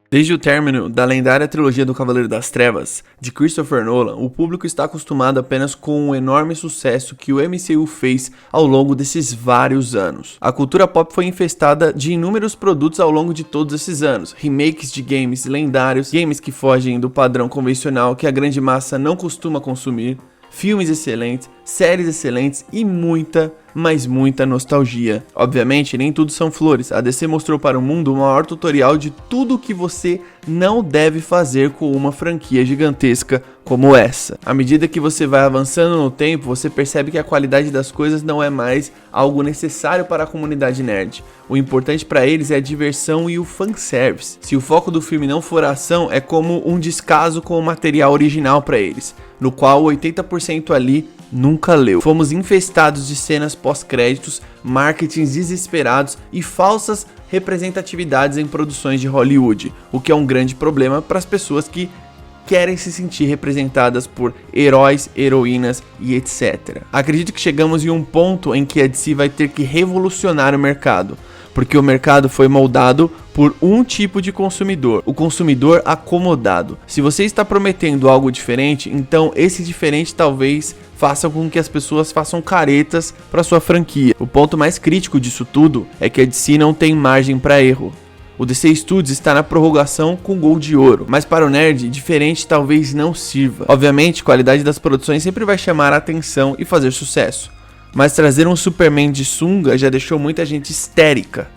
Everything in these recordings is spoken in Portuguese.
Desde o término da lendária trilogia do Cavaleiro das Trevas, de Christopher Nolan, o público está acostumado apenas com o enorme sucesso que o MCU fez ao longo desses vários anos. A cultura pop foi infestada de inúmeros produtos ao longo de todos esses anos, remakes de games lendários, games que fogem do padrão convencional que a grande massa não costuma consumir, filmes excelentes, séries excelentes e muita, mas muita nostalgia. Obviamente, nem tudo são flores. A DC mostrou para o mundo o maior tutorial de tudo o que você não deve fazer com uma franquia gigantesca como essa. À medida que você vai avançando no tempo, você percebe que a qualidade das coisas não é mais algo necessário para a comunidade nerd. O importante para eles é a diversão e o fanservice. Se o foco do filme não for a ação, é como um descaso com o material original para eles, no qual 80% ali nunca leu. Fomos infestados de cenas pós-créditos, marketings desesperados e falsas representatividades em produções de Hollywood, o que é um grande problema para as pessoas que querem se sentir representadas por heróis, heroínas e etc. Acredito que chegamos em um ponto em que a DC vai ter que revolucionar o mercado, porque o mercado foi moldado por um tipo de consumidor, o consumidor acomodado. Se você está prometendo algo diferente, então esse diferente talvez faça com que as pessoas façam caretas para sua franquia. O ponto mais crítico disso tudo é que a DC não tem margem para erro. O DC Studios está na prorrogação com gol de ouro, mas para o nerd, diferente talvez não sirva. Obviamente, a qualidade das produções sempre vai chamar a atenção e fazer sucesso, mas trazer um Superman de sunga já deixou muita gente histérica.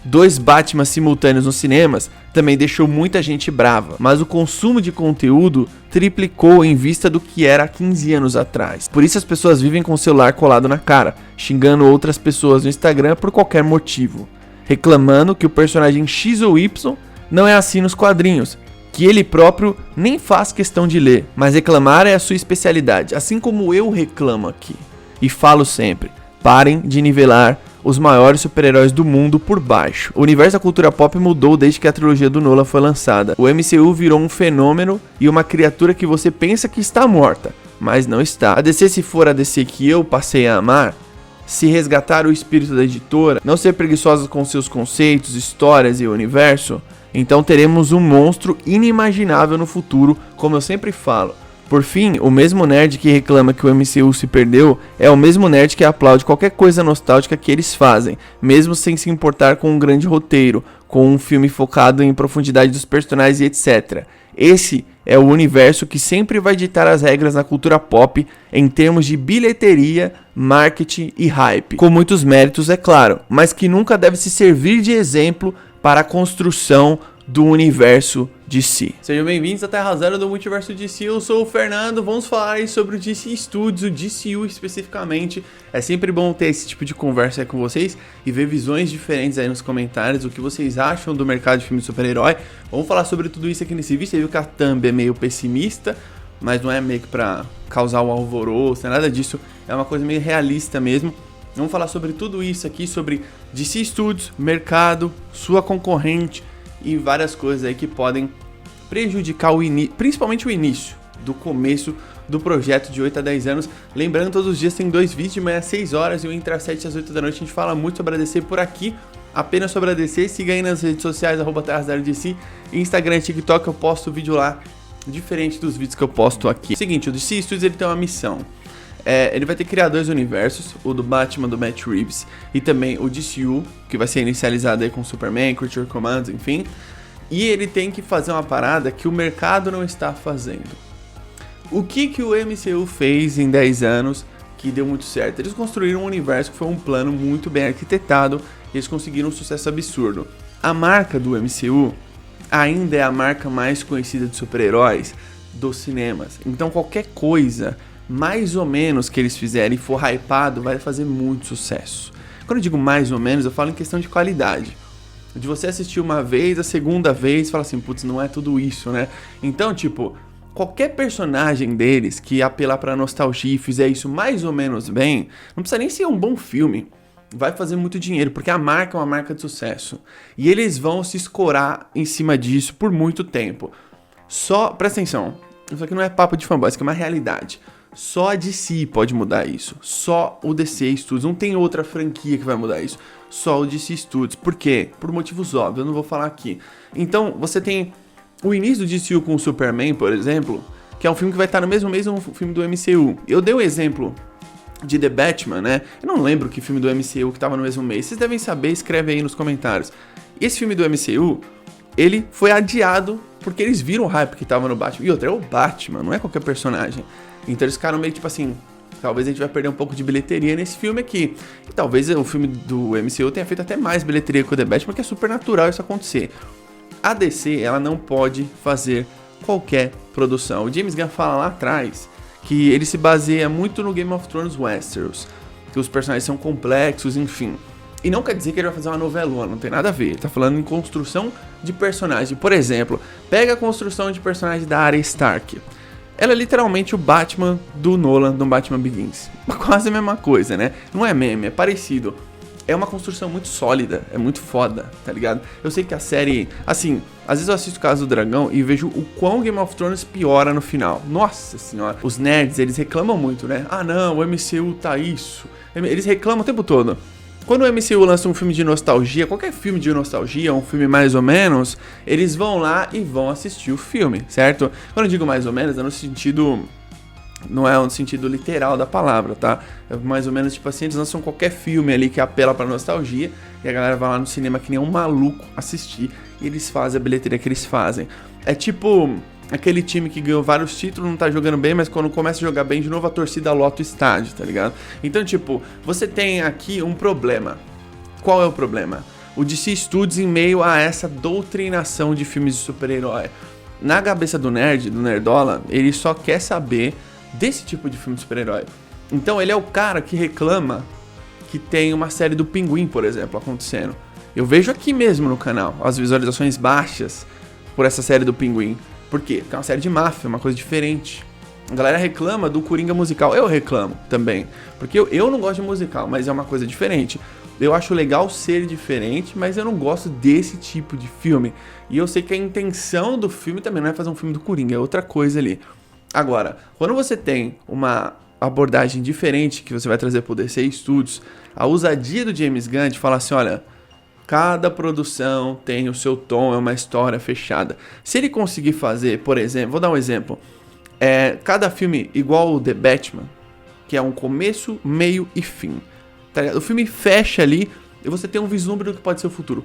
2 Batman simultâneos nos cinemas também deixou muita gente brava, mas o consumo de conteúdo triplicou em vista do que era há 15 anos atrás. Por isso as pessoas vivem com o celular colado na cara, xingando outras pessoas no Instagram por qualquer motivo, reclamando que o personagem X ou Y não é assim nos quadrinhos, que ele próprio nem faz questão de ler, mas reclamar é a sua especialidade, assim como eu reclamo aqui. E falo sempre, parem de nivelar os maiores super-heróis do mundo por baixo. O universo da cultura pop mudou desde que a trilogia do Nolan foi lançada. O MCU virou um fenômeno e uma criatura que você pensa que está morta, mas não está. A DC, se for a DC que eu passei a amar, se resgatar o espírito da editora, não ser preguiçosa com seus conceitos, histórias e universo, então teremos um monstro inimaginável no futuro, como eu sempre falo. Por fim, o mesmo nerd que reclama que o MCU se perdeu é o mesmo nerd que aplaude qualquer coisa nostálgica que eles fazem, mesmo sem se importar com um grande roteiro, com um filme focado em profundidade dos personagens e etc. Esse é o universo que sempre vai ditar as regras na cultura pop em termos de bilheteria, marketing e hype. Com muitos méritos, é claro, mas que nunca deve se servir de exemplo para a construção do universo DC. Sejam bem-vindos à Terra Zero do Multiverso DC, eu sou o Fernando, vamos falar aí sobre o DC Studios, o DCU especificamente. É sempre bom ter esse tipo de conversa aí com vocês e ver visões diferentes aí nos comentários, o que vocês acham do mercado de filme de super-herói. Vamos falar sobre tudo isso aqui nesse vídeo. Você viu que a thumb é meio pessimista, mas não é meio que pra causar um alvoroço, não é nada disso, é uma coisa meio realista mesmo. Vamos falar sobre tudo isso aqui, sobre DC Studios, mercado, sua concorrente e várias coisas aí que podem prejudicar principalmente o início do começo do projeto de 8 a 10 anos. Lembrando, todos os dias tem 2 vídeos, de manhã às 6 horas e entre às 7 às 8 da noite. A gente fala muito sobre a DC por aqui, apenas sobre a DC. Siga aí nas redes sociais, @TerraZeroDC, Instagram e TikTok, eu posto vídeo lá, diferente dos vídeos que eu posto aqui. Seguinte, o DC Studios ele tem uma missão. Ele vai ter que criar 2 universos, o do Batman, do Matt Reeves, e também o DCU, que vai ser inicializado aí com Superman, Creature Commands, enfim. E ele tem que fazer uma parada que o mercado não está fazendo. O que o MCU fez em 10 anos que deu muito certo? Eles construíram um universo que foi um plano muito bem arquitetado, e eles conseguiram um sucesso absurdo. A marca do MCU ainda é a marca mais conhecida de super-heróis dos cinemas. Então qualquer coisa mais ou menos que eles fizerem e for hypado, vai fazer muito sucesso. Quando eu digo mais ou menos, eu falo em questão de qualidade. De você assistir uma vez, a segunda vez, fala assim, putz, não é tudo isso, né? Então, tipo, qualquer personagem deles que apelar pra nostalgia e fizer isso mais ou menos bem, não precisa nem ser um bom filme, vai fazer muito dinheiro, porque a marca é uma marca de sucesso. E eles vão se escorar em cima disso por muito tempo. Presta atenção, isso aqui não é papo de fanboy, isso aqui é uma realidade. Só a DC pode mudar isso. Só o DC Studios. Não tem outra franquia que vai mudar isso. Só o DC Studios. Por quê? Por motivos óbvios, eu não vou falar aqui. Então, você tem o início do DCU com o Superman, por exemplo, que é um filme que vai estar no mesmo mês do filme do MCU. Eu dei o exemplo de The Batman, né? Eu não lembro que filme do MCU que estava no mesmo mês. Vocês devem saber, escreve aí nos comentários. Esse filme do MCU, ele foi adiado porque eles viram o hype que tava no Batman. E outra, é o Batman, não é qualquer personagem. Então eles ficaram meio tipo assim, talvez a gente vai perder um pouco de bilheteria nesse filme aqui. E talvez o filme do MCU tenha feito até mais bilheteria que o The Batman, porque é super natural isso acontecer. A DC, ela não pode fazer qualquer produção. O James Gunn fala lá atrás que ele se baseia muito no Game of Thrones Westeros, que os personagens são complexos, enfim. E não quer dizer que ele vai fazer uma novelona, não tem nada a ver. Ele tá falando em construção de personagem. Por exemplo, pega a construção de personagem da Arya Stark. Ela é literalmente o Batman do Nolan, do Batman Begins. Quase a mesma coisa, né? Não é meme, é parecido. É uma construção muito sólida, é muito foda, tá ligado? Eu sei que a série... Assim, às vezes eu assisto Casa do Dragão e vejo o quão Game of Thrones piora no final. Nossa senhora. Os nerds, eles reclamam muito, né? Ah não, o MCU tá isso. Eles reclamam o tempo todo. Quando o MCU lança um filme de nostalgia, qualquer filme de nostalgia, um filme mais ou menos, eles vão lá e vão assistir o filme, certo? Quando eu digo mais ou menos, é no sentido... Não é no sentido literal da palavra, tá? É mais ou menos tipo assim, eles lançam qualquer filme ali que apela pra nostalgia e a galera vai lá no cinema que nem um maluco assistir e eles fazem a bilheteria que eles fazem. É tipo aquele time que ganhou vários títulos, não tá jogando bem, mas quando começa a jogar bem de novo a torcida lota o estádio, tá ligado? Então, tipo, você tem aqui um problema. Qual é o problema? O DC Studios em meio a essa doutrinação de filmes de super-herói. Na cabeça do nerd, do nerdola, ele só quer saber desse tipo de filme de super-herói. Então ele é o cara que reclama que tem uma série do Pinguim, por exemplo, acontecendo. Eu vejo aqui mesmo no canal as visualizações baixas por essa série do Pinguim. Por quê? Porque é uma série de máfia, uma coisa diferente. A galera reclama do Coringa musical. Eu reclamo também. Porque eu não gosto de musical, mas é uma coisa diferente. Eu acho legal ser diferente, mas eu não gosto desse tipo de filme. E eu sei que a intenção do filme também não é fazer um filme do Coringa, é outra coisa ali. Agora, quando você tem uma abordagem diferente que você vai trazer para o DC Studios, a ousadia do James Gunn de falar assim, olha, cada produção tem o seu tom, é uma história fechada. Se ele conseguir fazer, por exemplo, vou dar um exemplo, cada filme igual o The Batman, que é um começo, meio e fim. Tá ligado? O filme fecha ali e você tem um vislumbre do que pode ser o futuro.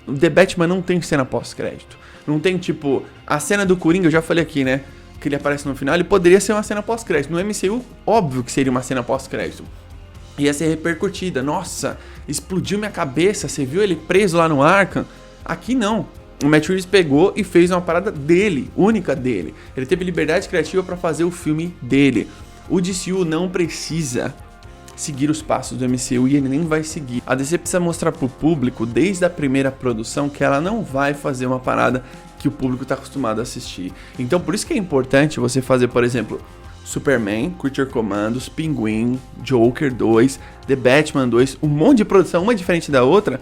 O The Batman não tem cena pós-crédito. Não tem, tipo, a cena do Coringa, eu já falei aqui, né? Que ele aparece no final, ele poderia ser uma cena pós-crédito. No MCU, óbvio que seria uma cena pós-crédito. Ia ser repercutida. Nossa, explodiu minha cabeça. Você viu ele preso lá no Arkham? Aqui não. O Matt Reeves pegou e fez uma parada dele, única dele. Ele teve liberdade criativa para fazer o filme dele. O DCU não precisa seguir os passos do MCU e ele nem vai seguir. A DC precisa mostrar pro público, desde a primeira produção, que ela não vai fazer uma parada que o público está acostumado a assistir. Então por isso que é importante você fazer, por exemplo, Superman, Creature Commandos, Pinguim, Joker 2, The Batman 2, um monte de produção, uma diferente da outra,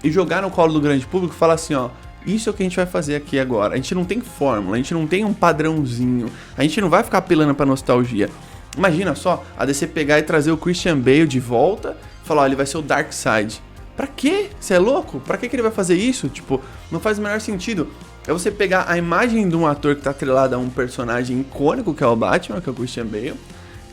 e jogar no colo do grande público e falar assim, ó, isso é o que a gente vai fazer aqui agora. A gente não tem fórmula, a gente não tem um padrãozinho, a gente não vai ficar apelando pra nostalgia. Imagina só, a DC pegar e trazer o Christian Bale de volta, falar, ó, ele vai ser o Darkseid. Pra quê? Você é louco? Pra que ele vai fazer isso? Tipo, não faz o menor sentido. É você pegar a imagem de um ator que tá atrelado a um personagem icônico, que é o Batman, que é o Christian Bale,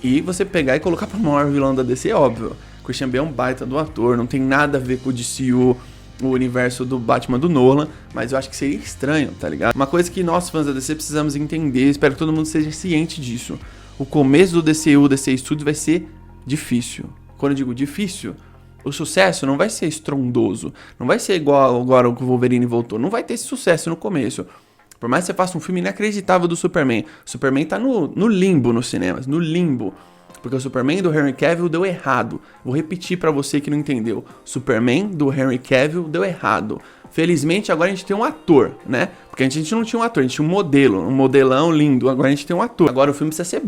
e você pegar e colocar pro maior vilão da DC, óbvio. Christian Bale é um baita do ator, não tem nada a ver com o DCU, o universo do Batman do Nolan, mas eu acho que seria estranho, tá ligado? Uma coisa que nós, fãs da DC, precisamos entender, espero que todo mundo seja ciente disso. O começo do DCU, DC Studios, vai ser difícil. Quando eu digo difícil, o sucesso não vai ser estrondoso, não vai ser igual agora que o Wolverine voltou, não vai ter esse sucesso no começo. Por mais que você faça um filme inacreditável do Superman, o Superman tá no limbo nos cinemas, no limbo. Porque o Superman do Henry Cavill deu errado. Vou repetir pra você que não entendeu. Superman do Henry Cavill deu errado. Felizmente agora a gente tem um ator, né? Porque a gente não tinha um ator, a gente tinha um modelo, um modelão lindo. Agora a gente tem um ator. Agora o filme precisa ser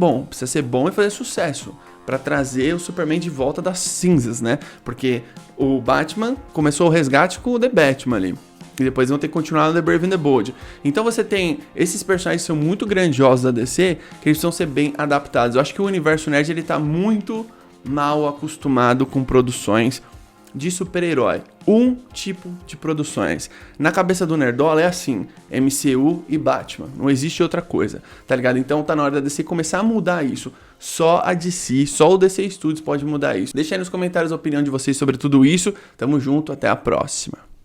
bom e fazer sucesso. Pra trazer o Superman de volta das cinzas, né? Porque o Batman começou o resgate com o The Batman ali. E depois vão ter que continuar no The Brave and the Bold. Então você tem esses personagens que são muito grandiosos da DC, que eles precisam ser bem adaptados. Eu acho que o universo nerd ele tá muito mal acostumado com produções de super-herói. Um tipo de produções. Na cabeça do Nerdola é assim, MCU e Batman. Não existe outra coisa, tá ligado? Então tá na hora da DC começar a mudar isso. Só a DC, só o DC Studios pode mudar isso. Deixa aí nos comentários a opinião de vocês sobre tudo isso. Tamo junto, até a próxima.